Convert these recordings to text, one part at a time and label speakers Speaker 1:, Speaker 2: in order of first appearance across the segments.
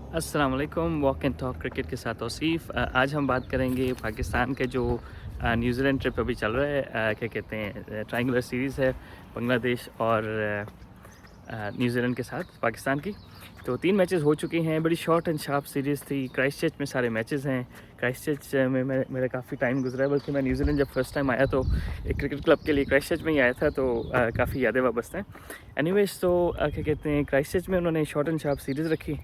Speaker 1: अस्सलाम वालेकुम। Walk and talk cricket के साथ तौसीफ़। आज हम बात करेंगे पाकिस्तान के जो न्यूजीलैंड ट्रिप अभी चल रहा है, क्या कहते हैं, ट्रायंगुलर सीरीज़ है बांग्लादेश और न्यूजीलैंड के साथ पाकिस्तान की। तो 3 मैचेस हो चुके हैं, बड़ी शॉर्ट एंड शार्प सीरीज़ थी। क्राइस्टचर्च में सारे मैचेस हैं। क्राइस्टचर्च में मेरा काफ़ी टाइम गुजरा है, बल्कि मैं न्यूजीलैंड जब फर्स्ट टाइम आया तो एक क्रिकेट क्लब के लिए क्राइस्टचर्च में ही आया था, तो काफ़ी यादें वाबस्ता हैं। एनीवेज, तो क्या कहते हैं, क्राइस्टचर्च में उन्होंने शॉर्ट एंड शार्प सीरीज़ रखी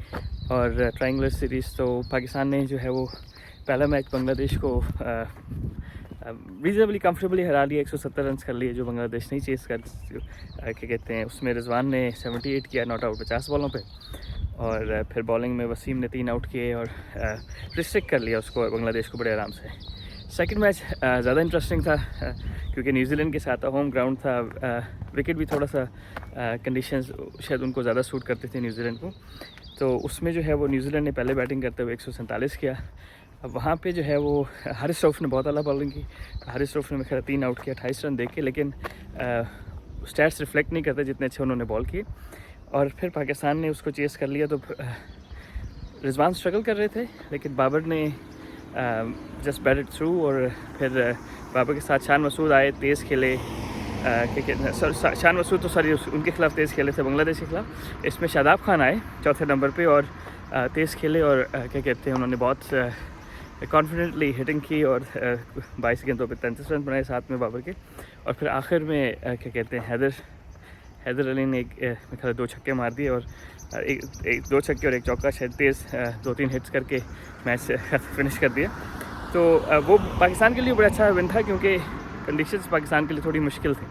Speaker 1: और ट्रायंगुलर सीरीज़। तो पाकिस्तान ने जो है वो पहला मैच बांग्लादेश को रीजनेबली कंफर्टेबली हरा लिया, 170 रन कर लिए, जो बांग्लादेश नहीं चेस कर। क्या कहते हैं, उसमें रिजवान ने 78 किया नॉट आउट 50 बॉलों पे, और फिर बॉलिंग में वसीम ने 3 आउट किए और रिस्ट्रिक्ट कर लिया उसको बांग्लादेश को बड़े आराम से। सेकंड मैच ज़्यादा इंटरेस्टिंग था क्योंकि न्यूजीलैंड के साथ होम ग्राउंड था। विकेट भी थोड़ा सा कंडीशंस शायद उनको ज़्यादा सूट करते थे न्यूजीलैंड को, तो उसमें जो है वो न्यूजीलैंड ने पहले बैटिंग करते हुए 147 किया। अब वहाँ पे जो है वो हारिस रऊफ़ ने बहुत अला बॉलिंग की। हारिस रऊफ़ ने मेरे ख्याल 3 आउट किया 28 रन दे के, लेकिन स्टैट्स रिफ्लेक्ट नहीं करते जितने अच्छे उन्होंने बॉल किए। और फिर पाकिस्तान ने उसको चेस कर लिया, तो रिजवान स्ट्रगल कर रहे थे, लेकिन बाबर ने जस्ट बैटेड थ्रू। और फिर बाबर के साथ शान मसूद आए, तेज़ खेले। शान मसूद तो सॉरी उनके खिलाफ तेज़ खेले थे बांग्लादेश के खिलाफ। इसमें शादाब खान आए चौथे नंबर पे और तेज़ खेले, और क्या कहते हैं, उन्होंने बहुत कॉन्फिडेंटली हिटिंग की और 22 गेंदों पे 33 रन बनाए साथ में बाबर के। और फिर आखिर में क्या कहते हैं, हैदर अली ने मेरे ख्याल 2 छक्के मार दिए, और 2 छक्के और 1 चौका शायद तेज़ 2-3 हिट्स करके मैच फिनिश कर दिया। तो वो पाकिस्तान के लिए बड़ा अच्छा विन था क्योंकि कंडीशंस पाकिस्तान के लिए थोड़ी मुश्किल थी।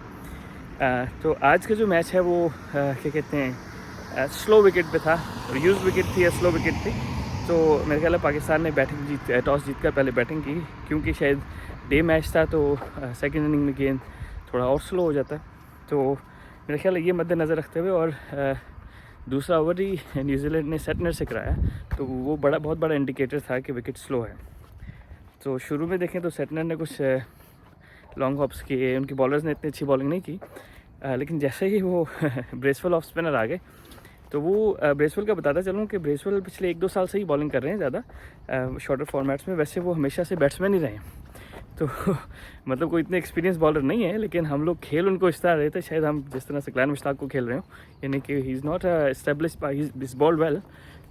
Speaker 1: तो आज का जो मैच है वो क्या कहते हैं, स्लो विकेट पे था। यूज विकेट थी या स्लो विकेट थी, तो मेरे ख्याल है पाकिस्तान ने टॉस जीतकर पहले बैटिंग की, क्योंकि शायद डे मैच था, तो सेकंड इनिंग में गेंद थोड़ा और स्लो हो जाता। तो मेरे ख्याल है ये मद्देनज़र रखते हुए, और दूसरा ओवर ही न्यूजीलैंड ने सेटनर से कराया, तो वो बहुत बड़ा इंडिकेटर था कि विकेट स्लो है। तो शुरू में देखें तो सेटनर ने कुछ लॉन्ग हॉप्स किए, उनकी बॉलर्स ने इतनी अच्छी बॉलिंग नहीं की, लेकिन जैसे ही वो ब्रेसवेल ऑफ स्पिनर आ गए, तो वो ब्रेसवेल का बताता चलूँ कि ब्रेसवेल पिछले 1-2 साल से ही बॉलिंग कर रहे हैं ज़्यादा शॉर्टर फॉर्मेट्स में। वैसे वो हमेशा से बैट्समैन ही रहे हैं, तो मतलब कोई इतने एक्सपीरियंस बॉलर नहीं है, लेकिन हम लोग खेल उनको इस तरह रहे थे, शायद हम जिस तरह से ग्लैन मुश्ताक को खेल रहे हो, यानी कि he is not established by his ball well,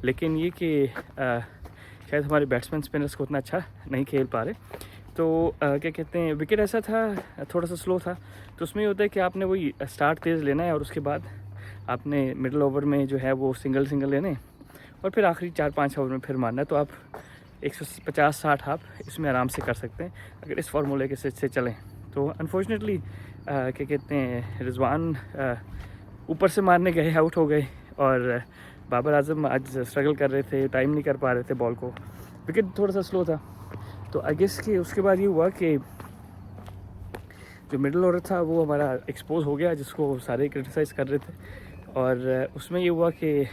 Speaker 1: लेकिन ये कि शायद हमारे बैट्समैन स्पिनर्स को उतना अच्छा नहीं खेल पा रहे। तो क्या कहते हैं, विकेट ऐसा था, थोड़ा सा स्लो था, तो उसमें ये होता है कि आपने वही स्टार्ट तेज़ लेना है, और उसके बाद आपने मिडल ओवर में जो है वो सिंगल लेने, और फिर आखिरी 4-5 ओवर में फिर मारना है। तो आप 150-60 आप इसमें आराम से कर सकते हैं अगर इस फार्मूले के से चलें। तो अनफॉर्चुनेटली क्या कहते हैं, रिजवान ऊपर से मारने गए, आउट हो गए, और बाबर आजम आज स्ट्रगल कर रहे थे, टाइम नहीं कर पा रहे थे बॉल को, विकेट थोड़ा सा स्लो था। तो आई गेस कि उसके बाद ये हुआ कि जो मिडल ऑर्डर था वो हमारा एक्सपोज हो गया, जिसको सारे क्रिटिसाइज़ कर रहे थे, और उसमें ये हुआ कि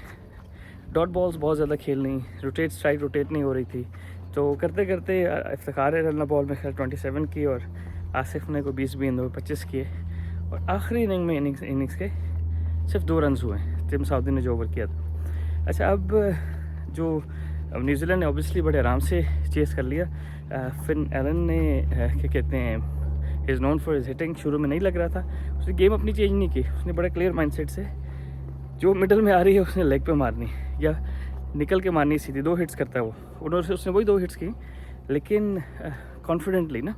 Speaker 1: डॉट बॉल्स बहुत ज़्यादा खेलनी, स्ट्राइक रोटेट नहीं हो रही थी। तो करते करते इफ्तिखार रन बॉल में खैर 27 की, और आसिफ ने को 20 गेंदों में 25 किए, और आखिरी इनिंग में इनिंग्स के सिर्फ 2 रन हुए, टिम साउदी ने जो ओवर किया था। अच्छा, अब न्यूजीलैंड ने ऑब्वियसली बड़े आराम से चेस कर लिया। फिन एलन ने क्या कहते हैं, is known for his hitting, शुरू में नहीं लग रहा था, उसने गेम अपनी चेंज नहीं की, उसने बड़े क्लियर माइंडसेट से जो मिडल में आ रही है उसने लेग पे मारनी या निकल के मारनी सीधी, 2 हिट्स करता है वो, उसने वही 2 हिट्स की, लेकिन कॉन्फिडेंटली ना।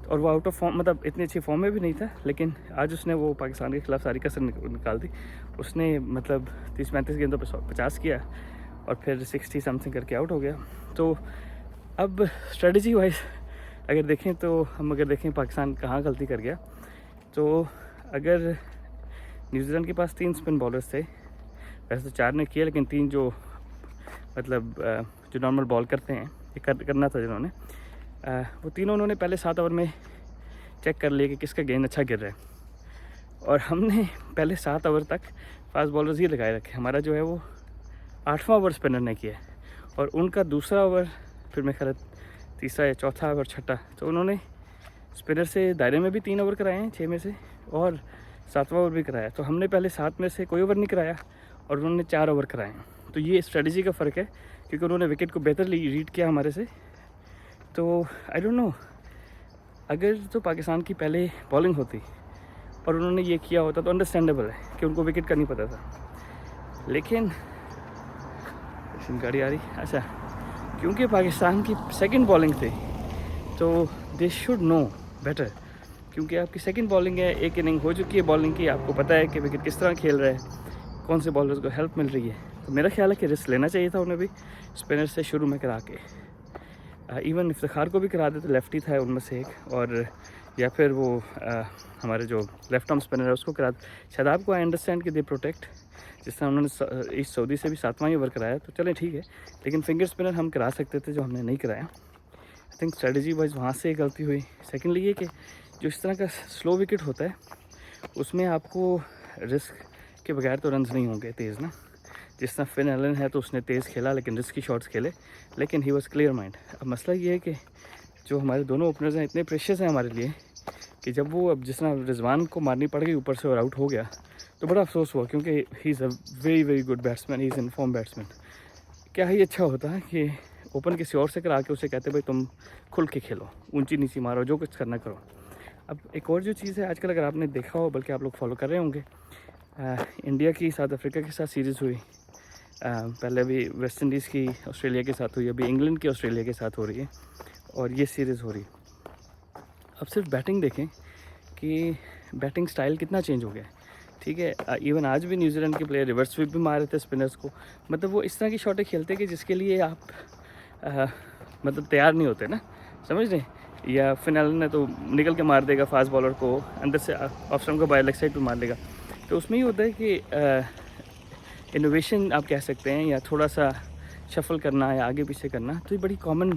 Speaker 1: और वो आउट ऑफ फॉर्म, मतलब इतनी अच्छी फॉर्म में भी नहीं था, लेकिन आज उसने वो पाकिस्तान के खिलाफ सारी कसर निकाल दी। उसने मतलब 30-35 गेंदों पे 50 किया, और फिर 60 समथिंग करके आउट हो गया। तो अब स्ट्रेटजी वाइज अगर देखें पाकिस्तान कहाँ गलती कर गया, तो अगर न्यूजीलैंड के पास 3 स्पिन बॉलर्स थे, वैसे तो 4 ने किया, लेकिन 3 जो मतलब जो नॉर्मल बॉल करते हैं, ये करना था जिन्होंने, वो तीनों उन्होंने पहले 7 ओवर में चेक कर लिया कि किसका गेंद अच्छा गिर रहा है, और हमने पहले 7 ओवर तक फास्ट बॉलर्स ही लगाए रखे। हमारा जो है वो 8वां ओवर स्पिनर ने किया, और उनका दूसरा ओवर, फिर मैं ख्याल तीसरा या चौथा ओवर छठा, तो उन्होंने स्पिनर से दायरे में भी 3 ओवर कराए हैं 6 में से, और 7वां ओवर भी कराया। तो हमने पहले 7 में से कोई ओवर नहीं कराया, और उन्होंने 4 ओवर कराए। तो ये स्ट्रेटजी का फ़र्क है, क्योंकि उन्होंने विकेट को बेहतर रीड किया हमारे से। तो आई डोंट नो, अगर तो पाकिस्तान की पहले बॉलिंग होती और उन्होंने ये किया होता तो अंडरस्टैंडेबल है कि उनको विकेट का नहीं पता था। लेकिन गाड़ी आ रही, अच्छा, क्योंकि पाकिस्तान की सेकंड बॉलिंग थी तो दे शुड नो बेटर, क्योंकि आपकी सेकंड बॉलिंग है, एक इनिंग हो चुकी है बॉलिंग की, आपको पता है कि विकेट किस तरह खेल रहा है, कौन से बॉलर्स को हेल्प मिल रही है। तो मेरा ख्याल है कि रिस्क लेना चाहिए था उन्हें भी, स्पिनर से शुरू में करा के। इवन इफ्तिखार को भी करा देते, लेफ्टी था उनमें से एक, और या फिर वो हमारे जो लेफ्ट आर्म स्पिनर है उसको करा। शादाब को आई अंडरस्टैंड कि दे प्रोटेक्ट, जिस तरह उन्होंने ईस्ट सऊदी से भी 7वां ओवर कराया तो चलें ठीक है, लेकिन फिंगर स्पिनर हम करा सकते थे जो हमने नहीं कराया। आई थिंक स्ट्रेटजी वाइज वहाँ से गलती हुई। सेकेंडली ये कि जो इस तरह का स्लो विकेट होता है उसमें आपको रिस्क के बगैर तो रन्स नहीं होंगे तेज़ ना। जिस तरह फिन एलन है तो उसने तेज़ खेला लेकिन रिस्की शॉट्स खेले, लेकिन ही वॉज क्लियर माइंड। अब मसला ये है कि जो हमारे दोनों ओपनर्स हैं इतने प्रेशियस हैं हमारे लिए कि जब वो, अब जिस तरह रिजवान को मारनी पड़ गई ऊपर से और आउट हो गया तो बड़ा अफसोस हुआ, क्योंकि he is a very very good batsman, he is in form batsman. क्या ही अच्छा होता है कि ओपन किसी और से करा के उसे कहते भाई तुम खुल के खेलो, ऊंची नीची मारो, जो कुछ करना करो। अब एक और जो चीज़ है आजकल, अगर आपने देखा हो, बल्कि आप लोग फॉलो कर रहे होंगे, इंडिया की साउथ अफ्रीका के साथ सीरीज़ हुई, पहले अभी वेस्ट इंडीज़ की ऑस्ट्रेलिया के साथ हुई, अभी इंग्लैंड की ऑस्ट्रेलिया के साथ हो रही है, और ये सीरीज़ हो रही। अब सिर्फ बैटिंग देखें कि बैटिंग स्टाइल कितना चेंज हो गया है, ठीक है। इवन आज भी न्यूजीलैंड के प्लेयर रिवर्स स्वीप भी मार रहे थे स्पिनर्स को, मतलब वो इस तरह की शॉटें खेलते कि जिसके लिए आप मतलब तैयार नहीं होते ना, समझ रहे। या फिनल ने तो निकल के मार देगा फास्ट बॉलर को, अंदर से ऑफ स्टंप को बाय लेग साइड पर मार देगा। तो उसमें ही होता है कि इनोवेशन आप कह सकते हैं, या थोड़ा सा शफल करना या आगे पीछे करना, तो ये बड़ी कॉमन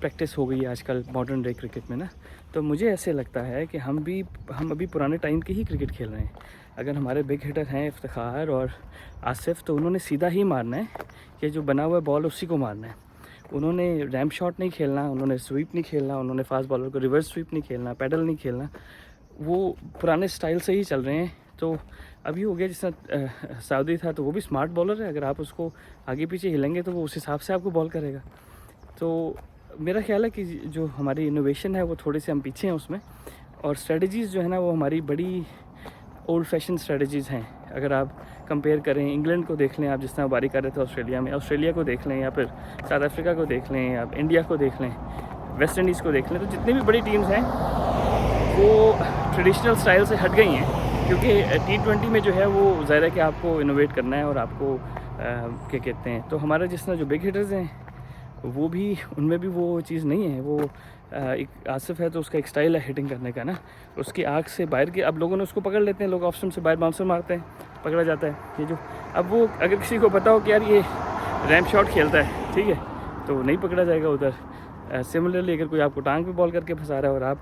Speaker 1: प्रैक्टिस हो गई है आजकल मॉडर्न डे क्रिकेट में ना। तो मुझे ऐसे लगता है कि हम अभी पुराने टाइम की ही क्रिकेट खेल रहे हैं। अगर हमारे बिग हिटर हैं इफ्तिखार और आसिफ, तो उन्होंने सीधा ही मारना है, कि जो बना हुआ बॉल उसी को मारना है। उन्होंने रैम्प शॉट नहीं खेलना, उन्होंने स्वीप नहीं खेलना, उन्होंने फास्ट बॉलर को रिवर्स स्वीप नहीं खेलना, पैडल नहीं खेलना, वो पुराने स्टाइल से ही चल रहे हैं। तो अभी हो गया, जिस तरह सऊदी था तो वो भी स्मार्ट बॉलर है, अगर आप उसको आगे पीछे हिलेंगे तो वो उस हिसाब से आपको बॉल करेगा। तो मेरा ख्याल है कि जो हमारी इनोवेशन है वो थोड़े से हम पीछे हैं उसमें, और स्ट्रेटजीज़ जो है ना वो हमारी बड़ी ओल्ड फैशन स्ट्रेटजीज़ हैं। अगर आप कंपेयर करें, इंग्लैंड को देख लें आप, जिस तरह बारी कर रहे थे ऑस्ट्रेलिया में, ऑस्ट्रेलिया को देख लें, या फिर साउथ अफ्रीका को देख लें, आप इंडिया को देख लें, वेस्ट इंडीज़ को देख लें, तो जितनी भी बड़ी टीम्स हैं वो ट्रेडिशनल स्टाइल से हट गई हैं, क्योंकि T20 में जो है वो ज़ाहिर है कि आपको इनोवेट करना है, और आपको क्या कहते हैं, तो हमारा जिस तरह जो बिग हिटर्स हैं वो भी, उनमें भी वो चीज़ नहीं है। वो एक आसिफ है तो उसका एक स्टाइल है हिटिंग करने का ना, उसकी आँख से बाहर के, अब लोगों ने उसको पकड़ लेते हैं, लोग ऑफ स्टंप से बाहर बाउंसर मारते हैं, पकड़ा जाता है ये जो। अब वो अगर किसी को पता हो कि यार ये रैम्प शॉट खेलता है, ठीक है, तो नहीं पकड़ा जाएगा उधर। सिमिलरली अगर कोई आपको टांग पे बॉल करके फंसा रहा है और आप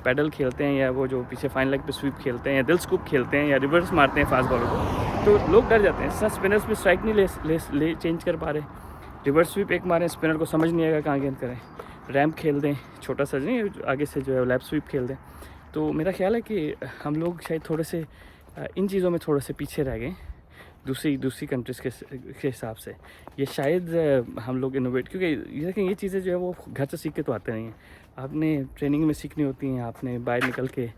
Speaker 1: पैडल खेलते हैं, या वो जो पीछे फाइन लेग पे स्वीप खेलते हैं, या दिल स्कूप खेलते हैं, या रिवर्स मारते हैं फास्ट बॉलर को, तो लोग डर जाते हैं। स्पिनर्स भी स्ट्राइक नहीं ले चेंज कर पा रहे, रिवर्स स्वीप एक मारें, स्पिनर को समझ नहीं आएगा कहाँ गेंद करें, रैम्प खेल दें छोटा सा, नहीं आगे से जो है लैप स्वीप खेल दें। तो मेरा ख्याल है कि हम लोग शायद थोड़े से इन चीज़ों में थोड़े से पीछे रह गए दूसरी कंट्रीज़ के हिसाब से। ये शायद हम लोग इनोवेट, क्योंकि ये चीज़ें जो है वो घर से सीख के तो आते नहीं हैं, आपने ट्रेनिंग में सीखनी होती हैं, आपने बाहर निकल के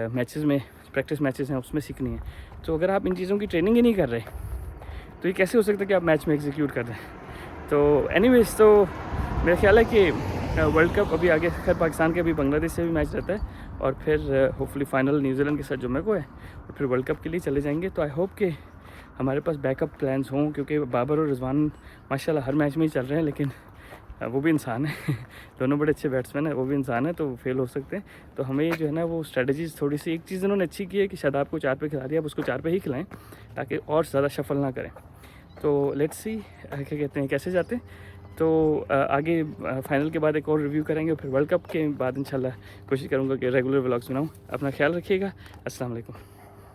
Speaker 1: मैचेस में, प्रैक्टिस मैचेस हैं उसमें सीखनी है। तो अगर आप इन चीज़ों की ट्रेनिंग ही नहीं कर रहे तो ये कैसे हो सकता है कि आप मैच में एग्जीक्यूट कर रहे हैं। तो एनीवेज, तो मेरा ख्याल है कि वर्ल्ड कप अभी आगे, खैर पाकिस्तान के अभी बांग्लादेश से भी मैच रहता है, और फिर होपफुली फाइनल न्यूजीलैंड के साथ जुम्मे को है, और फिर वर्ल्ड कप के लिए चले जाएंगे। तो आई होप कि हमारे पास बैकअप प्लान्स हों, क्योंकि बाबर और रिजवान माशाल्लाह हर मैच में ही चल रहे हैं, लेकिन वो भी इंसान है दोनों बड़े अच्छे बैट्समैन हैं, वो भी इंसान है, तो फेल हो सकते हैं। तो हमें जो है ना वो स्ट्रेटजीज थोड़ी सी, एक चीज़ उन्होंने अच्छी की है कि शादाब को 4 पे खिला दिया, अब उसको 4 पे ही खिलाएं ताकि और ज़्यादा शफल ना करें। तो लेट्स सी क्या कहते हैं कैसे जाते हैं। तो आगे फाइनल के बाद एक और रिव्यू करेंगे, फिर वर्ल्ड कप के बाद इंशाल्लाह कोशिश करूँगा कि रेगुलर व्लॉग्स बनाऊँ। अपना ख्याल रखिएगा। अस्सलाम वालेकुम।